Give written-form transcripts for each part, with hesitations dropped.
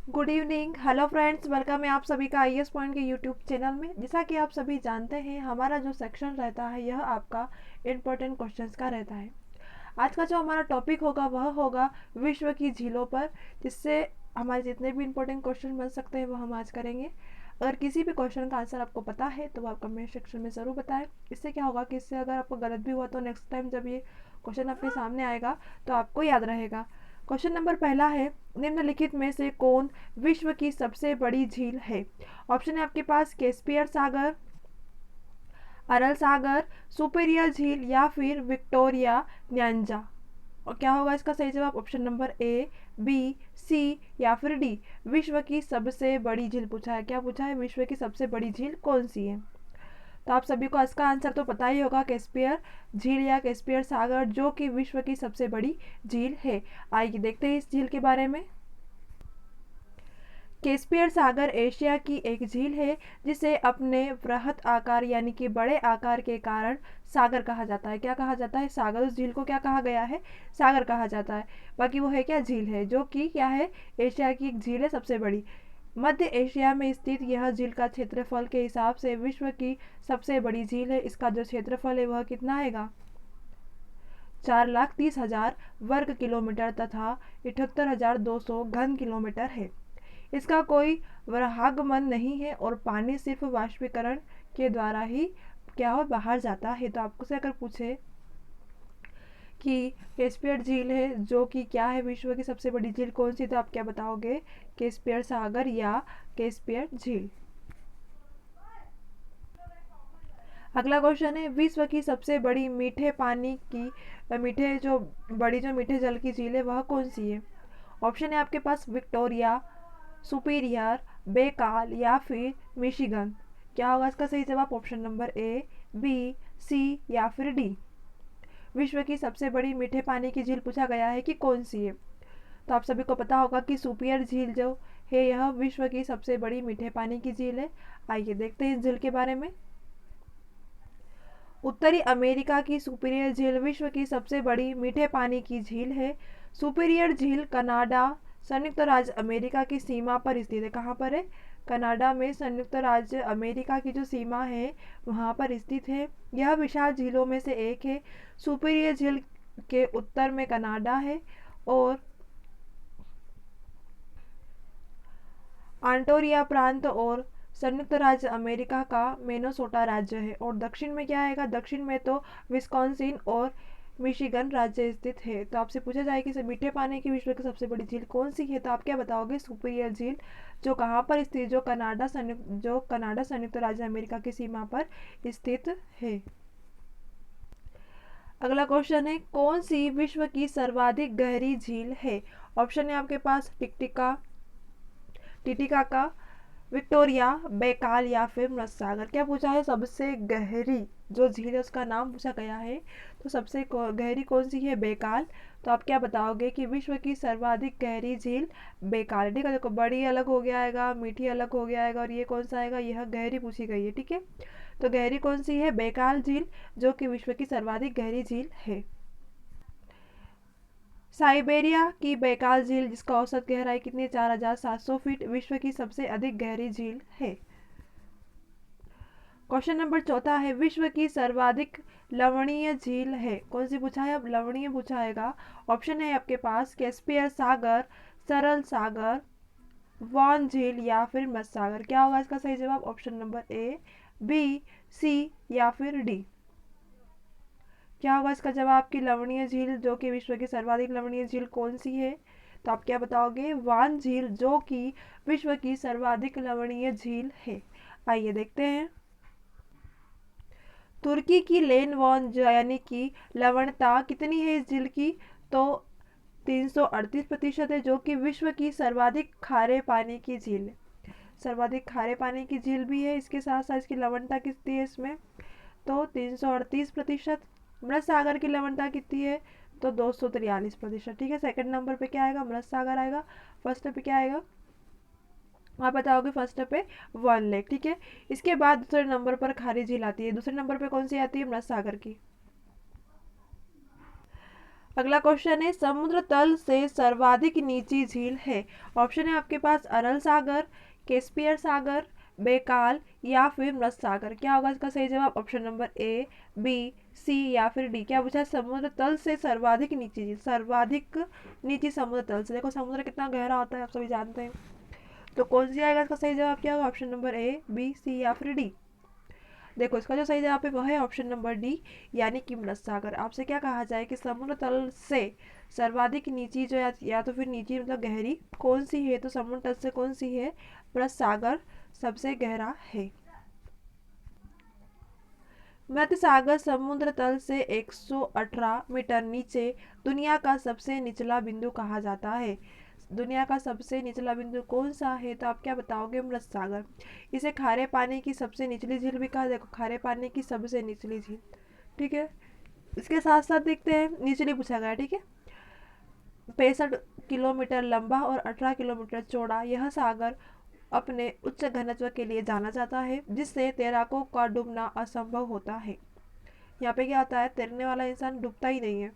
Good evening, hello friends, welcome है आप सभी का आईएएस पॉइंट के यूट्यूब चैनल में। जैसा कि आप सभी जानते हैं, हमारा जो सेक्शन रहता है यह आपका इम्पोर्टेंट क्वेश्चंस का रहता है। आज का जो हमारा टॉपिक होगा वह होगा विश्व की झीलों पर, जिससे हमारे जितने भी इम्पोर्टेंट क्वेश्चन बन सकते हैं वो हम आज करेंगे। अगर किसी भी क्वेश्चन का आंसर आपको पता है तो वो आप कमेंट सेक्शन में ज़रूर बताएं। इससे क्या होगा कि इससे अगर आपको गलत भी हुआ तो नेक्स्ट टाइम जब ये क्वेश्चन आपके सामने आएगा तो आपको याद रहेगा। क्वेश्चन नंबर पहला है, निम्नलिखित में से कौन विश्व की सबसे बड़ी झील है? ऑप्शन है आपके पास कैस्पियर सागर, अरल सागर, सुपीरियर झील या फिर विक्टोरिया न्यांजा। और क्या होगा इसका सही जवाब? ऑप्शन नंबर ए, बी, सी या फिर डी। विश्व की सबसे बड़ी झील पूछा है। क्या पूछा है? विश्व की सबसे बड़ी झील कौन सी है? तो आप सभी को इसका आंसर तो पता ही होगा, कैस्पियर झील या कैस्पियर सागर, जो कि विश्व की सबसे बड़ी झील है। आइए देखते हैं इस झील के बारे में। कैस्पियर सागर एशिया की एक झील है जिसे अपने वृहत आकार यानी कि बड़े आकार के कारण सागर कहा जाता है। क्या कहा जाता है? सागर। उस झील को क्या कहा गया है? सागर कहा जाता है। बाकी वो है क्या? झील है, जो कि क्या है? एशिया की एक झील है, सबसे बड़ी। मध्य एशिया में स्थित यह झील का क्षेत्रफल के हिसाब से विश्व की सबसे बड़ी झील है। इसका जो क्षेत्रफल है वह कितना आएगा? 4,30,000 वर्ग किलोमीटर तथा 78,200 घन किलोमीटर है। इसका कोई वराहगमन नहीं है और पानी सिर्फ वाष्पीकरण के द्वारा ही क्या हो बाहर जाता है। तो आपको से अगर पूछे कि कैस्पियर झील है जो कि क्या है, विश्व की सबसे बड़ी झील कौन सी, तो आप क्या बताओगे? कैस्पियर सागर या कैस्पियर झील। अगला क्वेश्चन है, विश्व की सबसे बड़ी मीठे पानी की बड़ी जो मीठे जल की झील है वह कौन सी है? ऑप्शन है आपके पास विक्टोरिया, सुपीरियर, बेकाल या फिर मिशिगन। क्या होगा इसका सही जवाब? ऑप्शन नंबर ए, बी, सी या फिर डी। विश्व की सबसे बड़ी मीठे पानी की झील पूछा गया है कि कौन सी है। तो आप सभी को पता होगा कि सुपीरियर झील जो है यह विश्व की सबसे बड़ी मीठे पानी की झील है। आइए देखते हैं इस झील के बारे में। उत्तरी अमेरिका की सुपीरियर झील विश्व की सबसे बड़ी मीठे पानी की झील है। सुपीरियर झील कनाडा, संयुक्त राज्य अमेरिका की सीमा पर स्थित है। कहाँ पर है? कनाडा में संयुक्त राज्य अमेरिका की जो सीमा है वहाँ पर स्थित है। यह विशाल झीलों में से एक है। सुपीरियर झील के उत्तर में कनाडा है और आंटोरिया प्रांत और संयुक्त राज्य अमेरिका का मिनेसोटा राज्य है। और दक्षिण में क्या आएगा? दक्षिण में तो विस्कॉन्सिन और मिशिगन राज्य स्थित है। तो आपसे पूछा जाए कि मीठे पानी की विश्व की सबसे बड़ी झील कौन सी है, तो आप क्या बताओगे? सुपीरियर झील, जो कहाँ पर स्थित? जो कनाडा संयुक्त राज्य अमेरिका की सीमा पर स्थित है। अगला क्वेश्चन है, कौन सी विश्व की सर्वाधिक गहरी झील है? ऑप्शन है आपके पास टिटिकाका, विक्टोरिया, बैकाल या फिर मृत सागर। क्या पूछा है? सबसे गहरी जो झील है उसका नाम पूछा गया है। तो सबसे गहरी कौन सी है? बैकाल। तो आप क्या बताओगे कि विश्व की सर्वाधिक गहरी झील बैकाल। ठीक है, देखो बड़ी अलग हो गया आएगा, मीठी अलग हो गया आएगा और ये कौन सा आएगा? यह गहरी पूछी गई है। ठीक है, तो गहरी कौन सी है? बैकाल झील, जो कि विश्व की सर्वाधिक गहरी झील है। साइबेरिया की बैकाल झील, जिसका औसत गहराई कितनी? 4,700 फीट, विश्व की सबसे अधिक गहरी झील है। क्वेश्चन नंबर चौथा है, विश्व की सर्वाधिक लवणीय झील है कौन सी पूछा है? अब लवणीय पूछाएगा। ऑप्शन है आपके पास कैस्पियर सागर, सरल सागर, वॉन झील या फिर मत सागर। क्या होगा इसका सही जवाब? ऑप्शन नंबर ए, बी, सी या फिर डी। क्या होगा इसका जवाब? की लवणीय झील जो कि विश्व की सर्वाधिक लवणीय झील कौन सी है? तो आप क्या बताओगे? वान झील, जो कि विश्व की सर्वाधिक लवणीय झील है। आइए देखते हैं। तुर्की की लेन वॉन यानी कि लवणता कितनी है इस झील की? तो 338% है, जो कि विश्व की सर्वाधिक खारे पानी की झील है। सर्वाधिक खारे पानी की झील भी है, इसके साथ साथ इसकी लवणता कितनी है इसमें? तो 338%। मृत सागर की लवणता कितनी है? तो 243%। ठीक है, सेकंड नंबर पे क्या आएगा? मृत सागर आएगा। फर्स्ट पे क्या आएगा? आप बताओगे फर्स्ट पे वन लेक। ठीक है, इसके बाद दूसरे नंबर पर खारी झील आती है। दूसरे नंबर पे कौन सी आती है? मृत सागर की। अगला क्वेश्चन है, समुद्र तल से सर्वाधिक नीची झील है। ऑप्शन है आपके पास अरल सागर, कैस्पियर सागर, बेकाल या फिर मृत सागर। क्या होगा इसका सही जवाब? ऑप्शन नंबर ए, बी, सी या फिर डी। क्या पूछा? समुद्र तल से सर्वाधिक नीची झील, सर्वाधिक नीची समुद्र तल से। देखो समुद्र कितना गहरा होता है आप सभी जानते हैं, तो कौन सी आएगा इसका सही जवाब? क्या होगा? ऑप्शन नंबर ए, बी, सी या फिर डी। देखो इसका जो सही जवाब है वह है ऑप्शन नंबर डी, यानी कि मृत सागर। आपसे क्या कहा जाए कि समुद्र तल से सर्वाधिक नीची जो या तो फिर नीची मतलब गहरी कौन सी है, तो समुद्र तल से कौन सी है? मृत सागर सबसे गहरा है। मृत सागर समुद्र तल से 118 मीटर नीचे दुनिया का सबसे निचला बिंदु कहा जाता है। दुनिया का सबसे निचला बिंदु कौन सा है? तो आप क्या बताओगे? मृत सागर। इसे खारे पानी की सबसे निचली झील भी कहा। देखो खारे पानी की सबसे निचली झील, ठीक है। इसके साथ साथ देखते हैं, निचली पूछा गया, ठीक है। 65 किलोमीटर लंबा और 18 किलोमीटर चौड़ा यह सागर अपने उच्च घनत्व के लिए जाना जाता है, जिससे तैराकों का डूबना असंभव होता है। यहाँ पे क्या होता है? तैरने वाला इंसान डूबता ही नहीं है।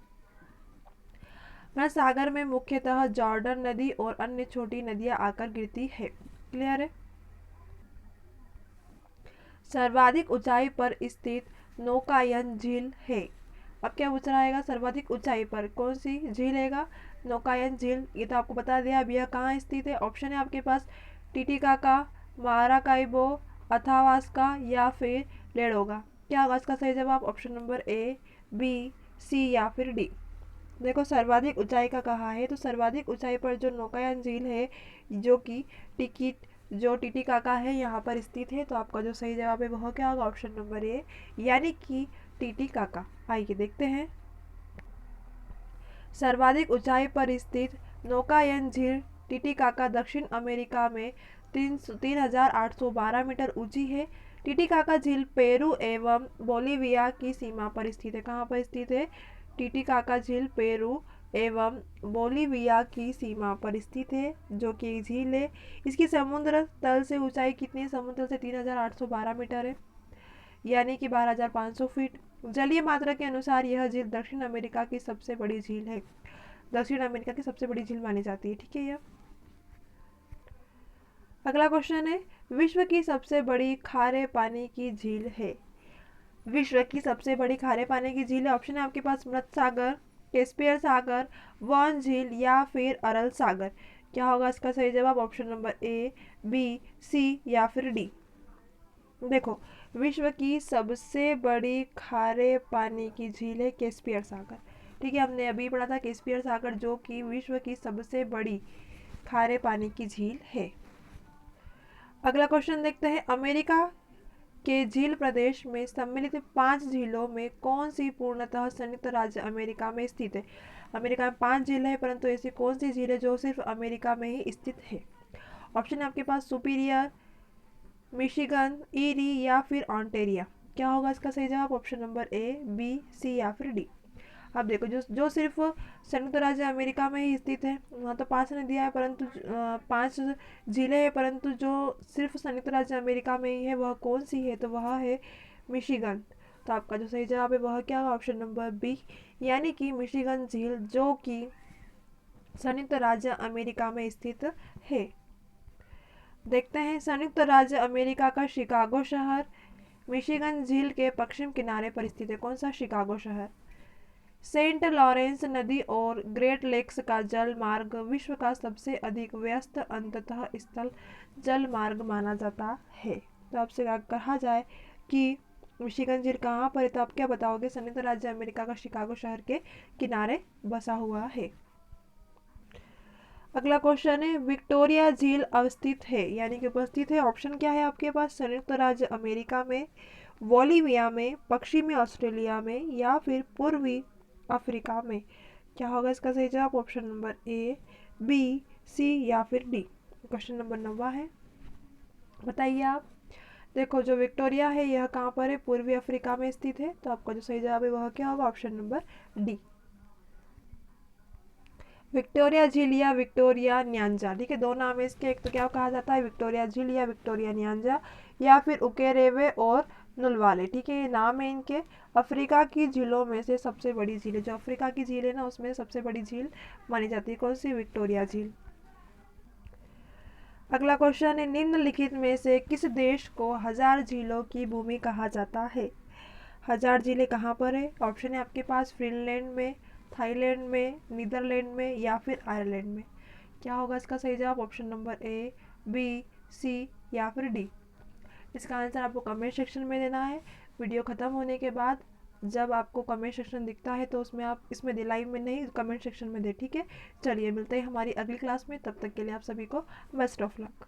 मृत सागर में मुख्यतः जॉर्डन नदी और अन्य छोटी नदियां आकर गिरती है। क्लियर है? सर्वाधिक ऊंचाई पर स्थित नौकायन झील है। अब क्या पूछ रहा है? सर्वाधिक ऊंचाई पर कौन सी झील है? नौकायन झील। ये तो आपको बता दिया। अब यह कहाँ स्थित है? ऑप्शन है आपके पास टिटिकाका, माराकाइबो, अथावास्का या फिर लेडोगा। क्या होगा इसका सही जवाब? ऑप्शन नंबर ए, बी, सी या फिर डी। देखो सर्वाधिक ऊंचाई का कहा है, तो सर्वाधिक ऊंचाई पर जो नौकायन झील है जो कि टिकिट जो टिटिकाका है यहाँ पर स्थित है, तो आपका जो सही जवाब है वह क्या होगा? ऑप्शन नंबर ए, यानी कि टिटिकाका। आइए देखते हैं। सर्वाधिक ऊंचाई पर स्थित नौकायन झील टिटिकाका दक्षिण अमेरिका में 3,812 मीटर ऊंची है। टिटिकाका झील पेरू एवं बोलिविया की सीमा पर स्थित है। कहाँ पर स्थित है? टिटिकाका झील पेरू एवं बोलिविया की सीमा पर स्थित है, जो कि एक झील है। इसकी समुद्र तल से ऊंचाई कितनी है? समुद्र तल से 3,812 मीटर है, यानी कि 12,500 फीट। जलीय मात्रा के अनुसार यह झील दक्षिण अमेरिका की सबसे बड़ी झील है। दक्षिण अमेरिका की सबसे बड़ी झील मानी जाती है, ठीक है। यह अगला क्वेश्चन है, विश्व की सबसे बड़ी खारे पानी की झील है। विश्व की सबसे बड़ी खारे पानी की झील है। ऑप्शन है आपके पास मृत सागर, कैस्पियर सागर, वॉन झील या फिर अरल सागर। क्या होगा इसका सही जवाब? ऑप्शन नंबर ए, बी, सी या फिर डी। देखो विश्व की सबसे बड़ी खारे पानी की झील है कैस्पियर सागर, ठीक है। हमने अभी पढ़ा था कैस्पियर सागर जो कि विश्व की सबसे बड़ी खारे पानी की झील है। अगला क्वेश्चन देखते हैं, अमेरिका के झील प्रदेश में सम्मिलित 5 झीलों में कौन सी पूर्णतः संयुक्त राज्य अमेरिका में स्थित है? अमेरिका में 5 झील है, परंतु ऐसी कौन सी झील है जो सिर्फ अमेरिका में ही स्थित है? ऑप्शन है आपके पास सुपीरियर, मिशिगन, ईरी या फिर ऑन्टेरिया। क्या होगा इसका सही जवाब? ऑप्शन नंबर ए, बी, सी या फिर डी। अब देखो जो सिर्फ संयुक्त राज्य अमेरिका में ही स्थित है, वहाँ तो 5 नदियाँ है, परंतु 5 झीलें हैं, परंतु जो सिर्फ संयुक्त राज्य अमेरिका में ही है वह कौन सी है? तो वह है मिशिगन। तो आपका जो सही जवाब है वह क्या होगा? ऑप्शन नंबर बी, यानी कि मिशिगन झील जो कि संयुक्त राज्य अमेरिका में स्थित है। देखते हैं, संयुक्त राज्य अमेरिका का शिकागो शहर मिशिगन झील के पश्चिम किनारे पर स्थित है। कौन सा? शिकागो शहर। सेंट लॉरेंस नदी और ग्रेट लेक्स का जल मार्ग विश्व का सबसे अधिक व्यस्त अंततः स्थल जल मार्ग माना जाता है। तो आपसे कहा जाए कि मिशिगन झील कहाँ पर है, तो आप क्या बताओगे? संयुक्त राज्य अमेरिका का शिकागो शहर के किनारे बसा हुआ है। अगला क्वेश्चन है, विक्टोरिया झील अवस्थित है यानी कि उपस्थित है। ऑप्शन क्या है आपके पास? संयुक्त राज्य अमेरिका में, बोलिविया में, पश्चिमी ऑस्ट्रेलिया में या फिर पूर्वी अफ्रीका में। क्या होगा इसका सही जवाब? ऑप्शन नंबर ए, बी, सी या फिर डी। क्वेश्चन नंबर 9 है, बताइए आप। देखो जो विक्टोरिया है यह कहाँ पर है? पूर्वी अफ्रीका में स्थित है, तो आपका जो सही जवाब है वह क्या होगा? Option number D. विक्टोरिया झील या विक्टोरिया न्यांजा, ठीक है, दो नाम है इसके। एक तो क्या कहा जाता है? विक्टोरिया झील या विक्टोरिया न्यांजा, या फिर उकेरेवे और नुलवाले, ठीक है, ये नाम है इनके। अफ्रीका की झीलों में से सबसे बड़ी झील है, जो अफ्रीका की झील है ना उसमें सबसे बड़ी झील मानी जाती है कौन सी? विक्टोरिया झील। अगला क्वेश्चन है, निम्नलिखित में से किस देश को हजार झीलों की भूमि कहा जाता है? हजार झीलें कहाँ पर है? ऑप्शन है आपके पास, फिनलैंड में, थाईलैंड में, नीदरलैंड में या फिर आयरलैंड में। क्या होगा इसका सही जवाब? ऑप्शन नंबर ए, बी, सी या फिर डी। इसका आंसर आपको कमेंट सेक्शन में देना है। वीडियो ख़त्म होने के बाद जब आपको कमेंट सेक्शन दिखता है तो उसमें आप इसमें दे, लाइव में नहीं, कमेंट सेक्शन में दे, ठीक है। चलिए मिलते हैं हमारी अगली क्लास में, तब तक के लिए आप सभी को बेस्ट ऑफ लक।